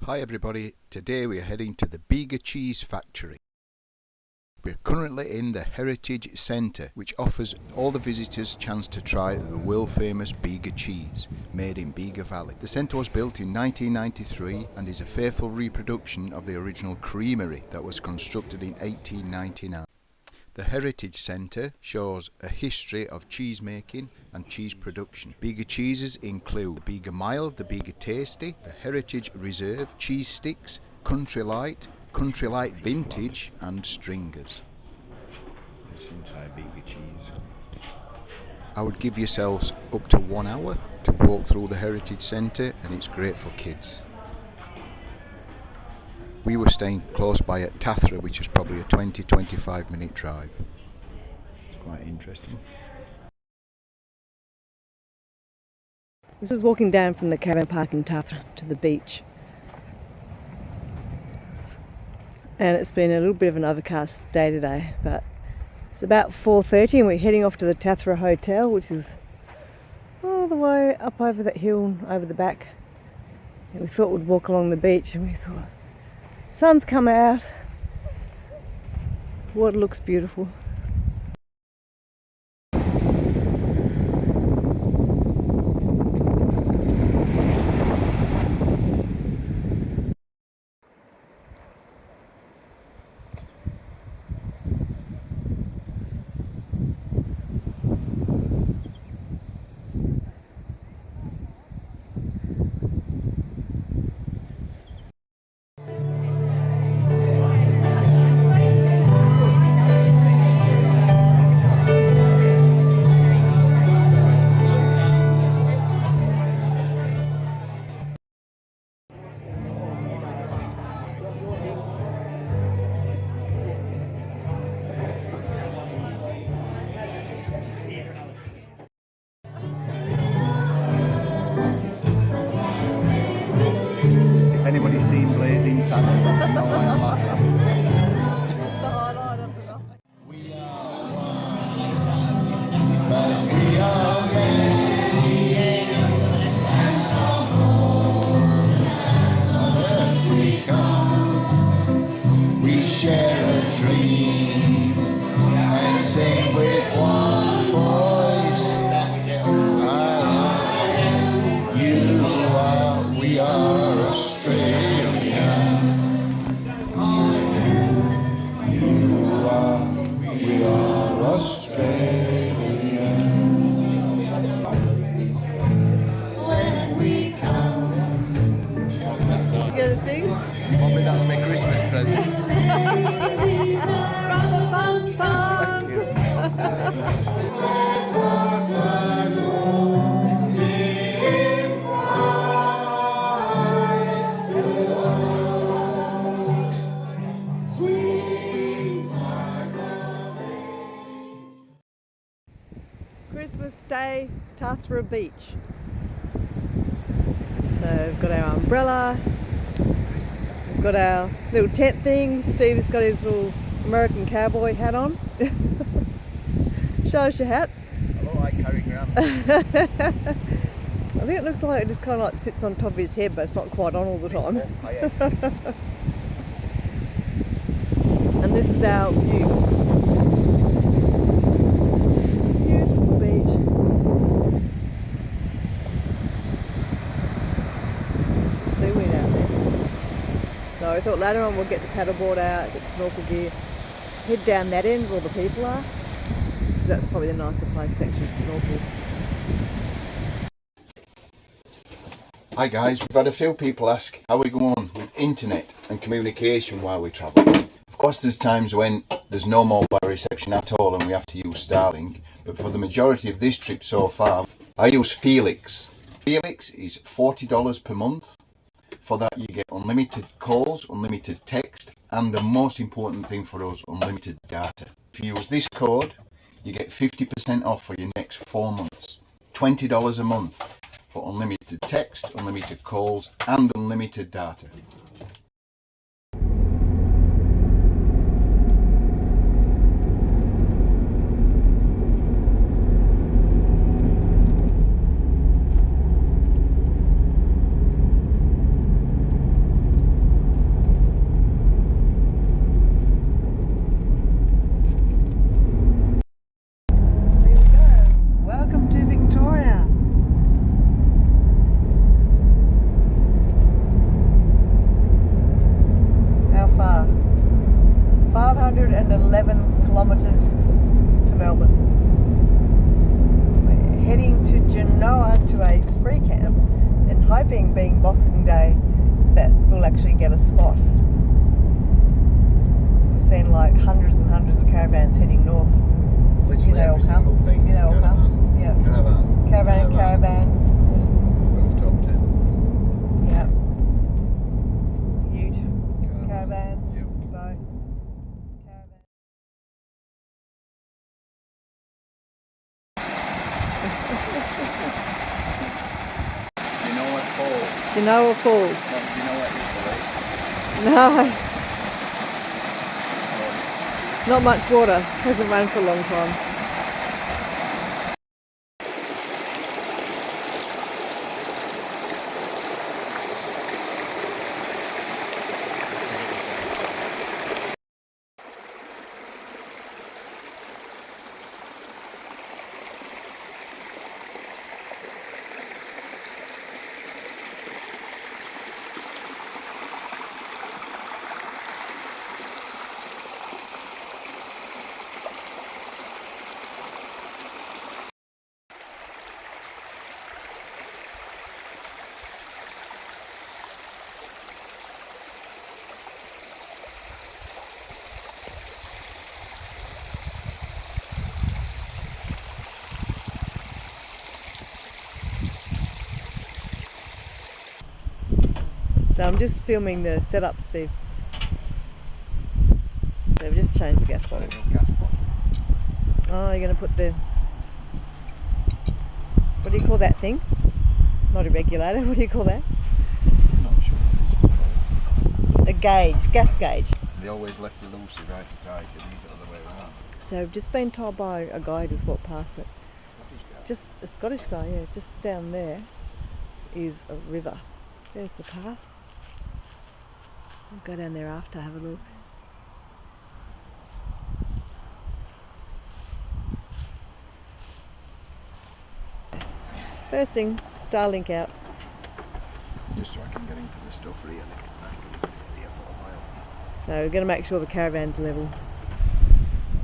Hi everybody, today we are heading to the Bega Cheese factory. We're currently in the Heritage Centre, which offers all the visitors a chance to try the world famous Bega cheese, made in Bega Valley. The centre was built in 1993 and is a faithful reproduction of the original creamery that was constructed in 1899. The Heritage Centre shows a history of cheese making and cheese production. Bega cheeses include the Bega Mild, the Bega Tasty, the Heritage Reserve, Cheese Sticks, Country Light Vintage and Stringers. This inside Bega cheese. I would give yourselves up to 1 hour to walk through the Heritage Centre, and it's great for kids. We were staying close by at Tathra, which is probably a 20-25 minute drive. It's quite interesting. This is walking down from the caravan park in Tathra to the beach. And it's been a little bit of an overcast day today, but it's about 4:30 and we're heading off to the Tathra Hotel, which is all the way up over that hill over the back. And we thought we'd walk along the beach, and we thought, sun's come out, water looks beautiful. If anybody's seen Blazing Saddles, you know why I'm laughing. We share a dream and sing with one voice. We are Australian. We are Australian. When we come. You gonna sing? Mommy, that's my Christmas present. Christmas Day, Tathra Beach. So we've got our umbrella, we've got our little tent thing. Steve's got his little American cowboy hat on. Show us your hat. I don't like carrying around. I think it looks like it just kind of like sits on top of his head, but it's not quite on all the time. Oh, yes. And this is our view. Beautiful beach. Seaweed out there. So I thought later on we'll get the paddleboard out, get snorkel gear, head down that end where all the people are. That's probably the nicer place to actually snorkel. Hi guys, we've had a few people ask how we go on with internet and communication while we travel. Of course there's times when there's no mobile reception at all and we have to use Starlink, but for the majority of this trip so far I use Felix. Felix is $40 per month. For that you get unlimited calls, unlimited text, and the most important thing for us, unlimited data. If you use this code you get 50% off for your next 4 months. $20 a month for unlimited text, unlimited calls and unlimited data. heading to Genoa to a free camp and hoping, being Boxing Day, that we'll actually get a spot. We've seen like hundreds and hundreds of caravans heading north. Literally every single thing. You know, will come. Yeah. Caravan. Rooftop tent. Yeah. Ute. Caravan. Boat. Caravan. Genoa Falls. Genoa Falls. Not Genoa, Italy. No. Not much water. Hasn't rained for a long time. So I'm just filming the setup, Steve. They've just changed the gas bottle. Oh, you're going to put the... What do you call that thing? Not a regulator, what do you call that? I'm not sure what this is called. A gauge, gas gauge. They always left it loosey right to tight, and these are the way around. So I've just been told by a guy who's walked past it. Just a Scottish guy, yeah. Just down there is a river. There's the path. I'll go down there after, have a look. First thing, Starlink out. Just so I can get into the stuff really. I can sit here for a while. So we're going to make sure the caravan's level.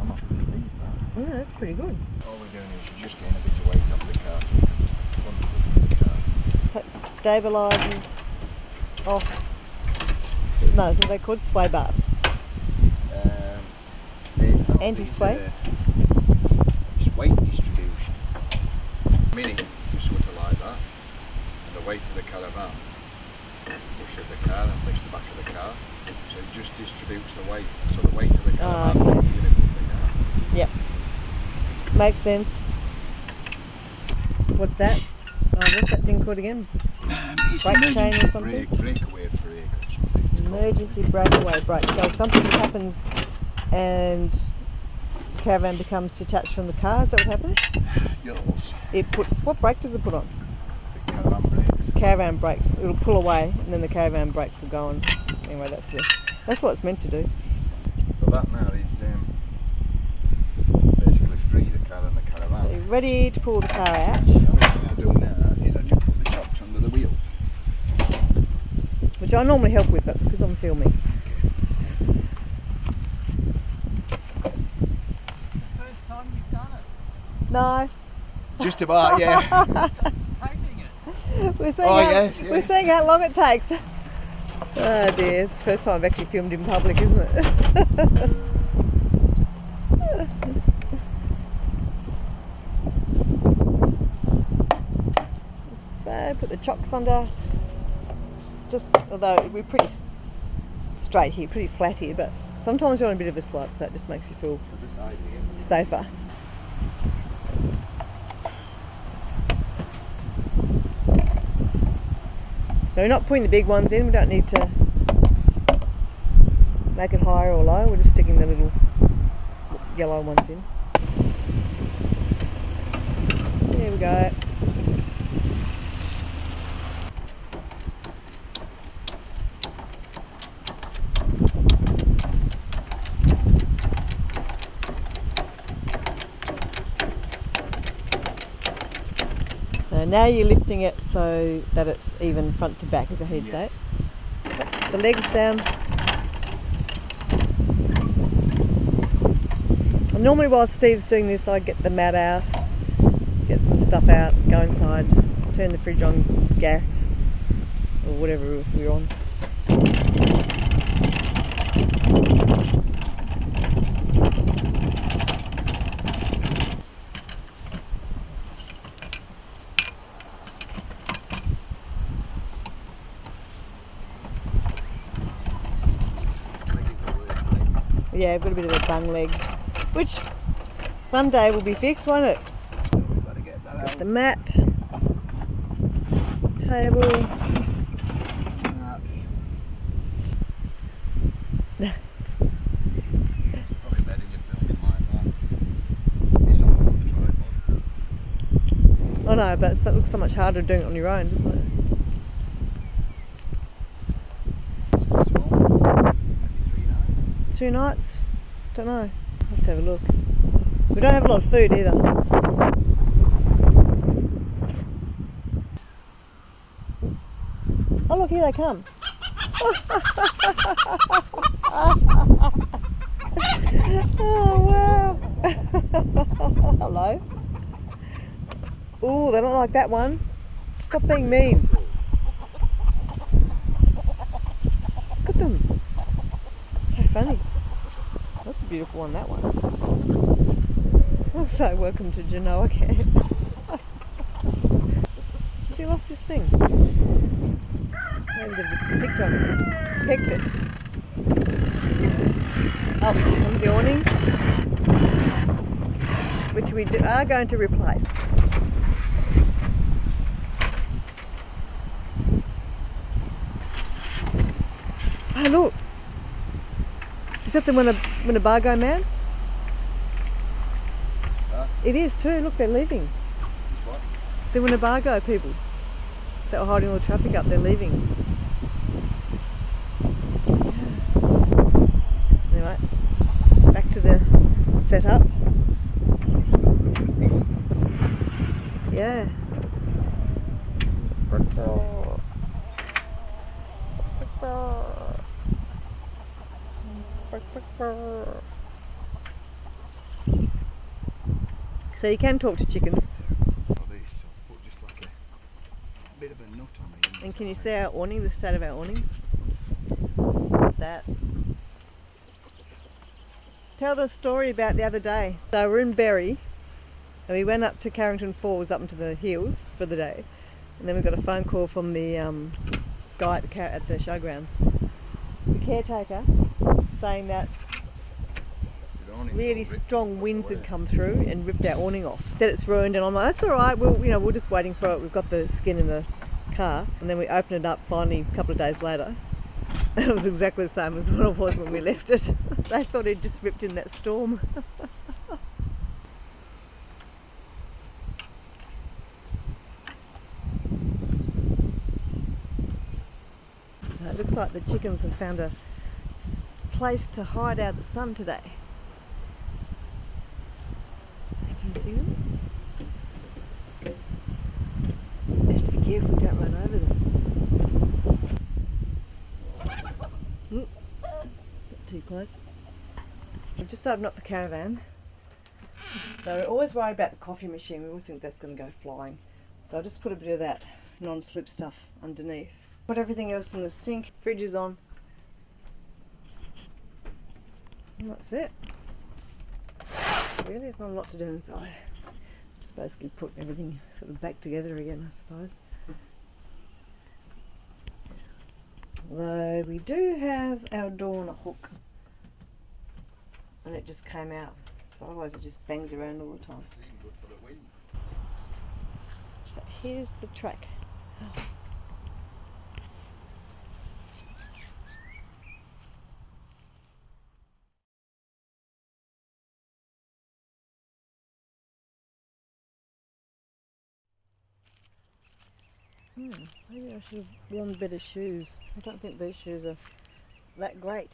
I'm happy to leave that. Oh, that's pretty good. All we're doing is you're just getting a bit of weight off the car so we can bump the car. Stabilisers off. No, so they're called sway bars. Anti-sway? It's weight distribution. Meaning, you sort of like that, and the weight of the caravan pushes the car and lifts the back of the car, so it just distributes the weight. So the weight of the caravan okay. will be the car. Yep. Makes sense. What's that? Oh, what's that thing called again? It's Brake chain or emergency something? breakaway brake or something. It's called. Emergency breakaway brake. So if something happens and the caravan becomes detached from the car, is that what happens? Yes. It puts, what brake does it put on? The caravan brakes. Caravan brakes. It'll pull away and then the caravan brakes will go on. Anyway, that's what it's meant to do. So that now is basically free the car and the Are caravan. you ready to pull the car out? The only thing I do now is I just put the chocks under the wheels. Which I normally help with, but because I'm filming. First time you've done it. No. Just about, yeah. Taping it. We're seeing how long it takes. Oh dear, it's the first time I've actually filmed in public, isn't it? So put the chocks under. Just, although we're pretty straight here, pretty flat here, but sometimes you're on a bit of a slope, so that just makes you feel safer. So we're not putting the big ones in, we don't need to make it higher or lower, we're just sticking the little yellow ones in. There we go. So now you're lifting it so that it's even front to back, as I heard say. Put the legs down. And normally while Steve's doing this, I get the mat out get some stuff out, go inside, turn the fridge on gas or whatever we're on. Yeah, I've got a bit of a bung leg, which one day will be fixed, won't it? Got the mat, table. Probably better you filming like that. It's not on the tripod. I know, but it looks so much harder doing it on your own, doesn't it? This is a small one. Maybe 3 nights. 2 nights? Don't know. I'll have to have a look. We don't have a lot of food either. Oh look, here they come. Oh wow. Hello. Oh, they don't like that one. Stop being mean. Look at them. So funny. That's a beautiful one, that one. So welcome to Genoa camp. Has he lost his thing? Maybe they've just picked on it. Picked it. Oh, comes the awning, which we are going to replace. Oh look! Is that the Winnebago man? Is that? It is too. Look, they're leaving. What? The Winnebago people that were holding all the traffic up, they're leaving. Anyway, back to the setup. Yeah. So you can talk to chickens. For this, I'll put just like a bit of a nut on the inside. And can you see our awning, the state of our awning? That. Tell the story about the other day. So we're in Berry and we went up to Carrington Falls, up into the hills for the day. And then we got a phone call from the guy at the showgrounds, the caretaker, saying that really strong winds had come through and ripped our awning off. Said it's ruined, and I'm like, that's all right. We're just waiting for it. We've got the skin in the car, and then we opened it up finally a couple of days later, and it was exactly the same as what it was when we left it. They thought it just ripped in that storm. So it looks like the chickens have found a place to hide out the sun today. Can you see them? You have to be careful, don't run over them. Not too close. We've just opened up the caravan. So we always worry about the coffee machine. We always think that's going to go flying. So I just put a bit of that non-slip stuff underneath. Put everything else in the sink. Fridge is on. And that's it. Really, there's not a lot to do inside. Just basically put everything sort of back together again, I suppose. Although we do have our door on a hook, and it just came out. So otherwise, it just bangs around all the time. Good for the wind. So here's the track. Maybe I should have worn better shoes. I don't think these shoes are that great.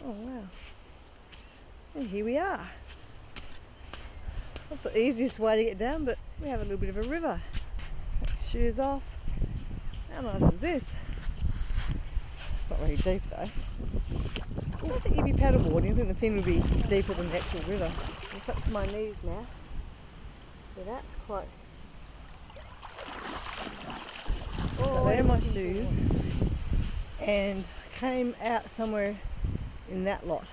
Oh wow. And here we are. Not the easiest way to get down, but we have a little bit of a river. Shoes off, How nice is this? It's not very deep though. I don't think you'd be paddleboarding. I think the fin would be deeper than the actual river. It's up to my knees now. Yeah, that's quite... Oh, they're my shoes. And came out somewhere in that lot.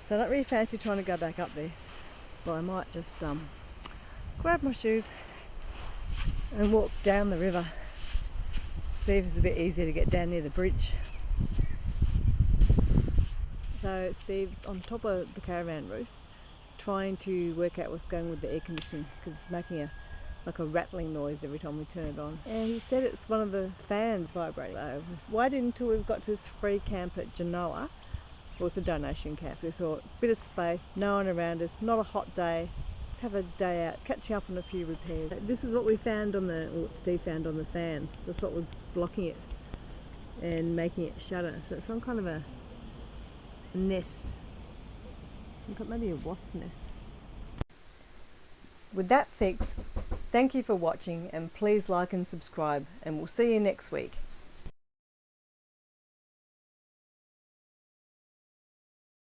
So I don't really fancy trying to go back up there. But I might just grab my shoes and walk down the river. See if it's a bit easier to get down near the bridge. So Steve's on top of the caravan roof trying to work out what's going with the air conditioning because it's making like a rattling noise every time we turn it on. And he said it's one of the fans vibrating. So we've waited until we've got to this free camp at Genoa. Well, it's a donation camp. So we thought, bit of space, no one around us, not a hot day. Let's have a day out, catching up on a few repairs. This is what we found on the, or what Steve found on the fan. That's what was blocking it and making it shudder. So it's some kind of a nest. Maybe a wasp nest. With that fixed, thank you for watching and please like and subscribe and we'll see you next week.